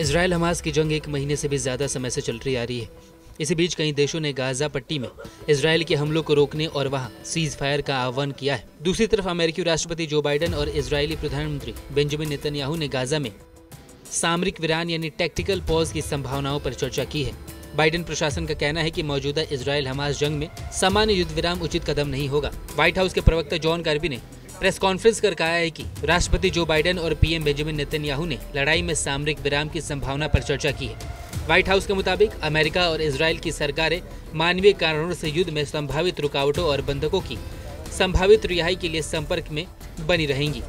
Israel Hamas की जंग 1 महीने से भी ज्यादा समय से चल रही आ रही है। इसी बीच कई देशों ने गाजा पट्टी में इजराइल के हमलों को रोकने और वहां सीज फायर का आह्वान किया है। दूसरी तरफ अमेरिकी राष्ट्रपति जो बाइडेन और इजरायली प्रधानमंत्री बेंजामिन नेतन्याहू ने गाजा में सामरिक विराम यानी टैक्टिकल पॉज की संभावनाओं पर चर्चा की है। बाइडेन प्रशासन का कहना है कि मौजूदा इजराइल हमास जंग में सामान्य युद्ध विराम उचित कदम नहीं होगा। व्हाइट हाउस के प्रवक्ता जॉन कार्बी ने प्रेस कॉन्फ्रेंस कर कहा है कि राष्ट्रपति जो बाइडेन और पीएम बेंजामिन नेतन्याहू ने लड़ाई में सामरिक विराम की संभावना पर चर्चा की है। व्हाइट हाउस के मुताबिक अमेरिका और इजराइल की सरकारें मानवीय कारणों से युद्ध में संभावित रुकावटों और बंधकों की संभावित रिहाई के लिए संपर्क में बनी रहेंगी।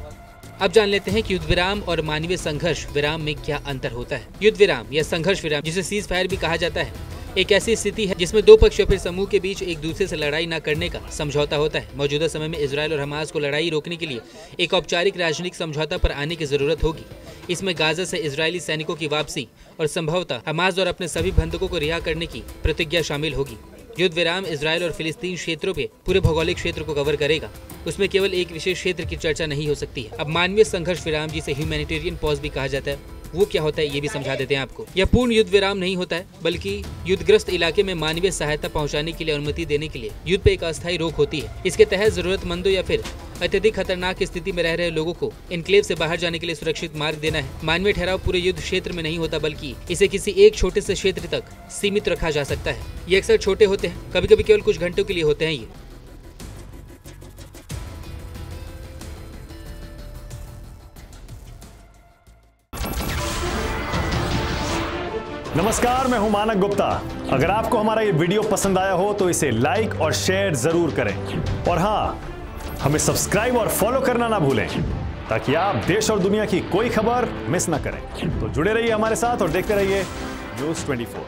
अब जान लेते हैं कि युद्ध विराम और मानवीय संघर्ष विराम में क्या अंतर होता है। युद्ध विराम या संघर्ष विराम, जिसे सीज फायर भी कहा जाता है, एक ऐसी स्थिति है जिसमें दो पक्ष या फिर समूह के बीच एक दूसरे से लड़ाई न करने का समझौता होता है। मौजूदा समय में इजराइल और हमास को लड़ाई रोकने के लिए एक औपचारिक राजनीतिक समझौता पर आने की जरूरत होगी। इसमें गाजा से इजरायली सैनिकों की वापसी और संभवतः हमास और अपने सभी बंधकों को रिहा करने की प्रतिज्ञा शामिल होगी। युद्ध विराम इजराइल और फिलिस्तीन क्षेत्रों पे पूरे भौगोलिक क्षेत्र को कवर करेगा। उसमें केवल एक विशेष क्षेत्र की चर्चा नहीं हो सकती है। अब मानवीय संघर्ष विराम, जिसे ह्यूमैनिटेरियन पॉज भी कहा जाता है, वो क्या होता है ये भी समझा देते हैं आपको। यह पूर्ण युद्ध विराम नहीं होता है, बल्कि युद्धग्रस्त इलाके में मानवीय सहायता पहुंचाने के लिए अनुमति देने के लिए युद्ध पे एक अस्थायी रोक होती है। इसके तहत जरूरतमंदों या फिर अत्यधिक खतरनाक स्थिति में रह रहे लोगों को एन्क्लेव से बाहर जाने के लिए सुरक्षित मार्ग देना है। मानवीय ठहराव पूरे युद्ध क्षेत्र में नहीं होता, बल्कि इसे किसी एक छोटे से क्षेत्र तक सीमित रखा जा सकता है। ये अक्सर छोटे होते हैं, कभी कभी केवल कुछ घंटों के लिए होते हैं। ये नमस्कार, मैं हूं मानक गुप्ता। अगर आपको हमारा ये वीडियो पसंद आया हो तो इसे लाइक और शेयर जरूर करें, और हां, हमें सब्सक्राइब और फॉलो करना ना भूलें ताकि आप देश और दुनिया की कोई खबर मिस ना करें। तो जुड़े रहिए हमारे साथ और देखते रहिए न्यूज़ 24।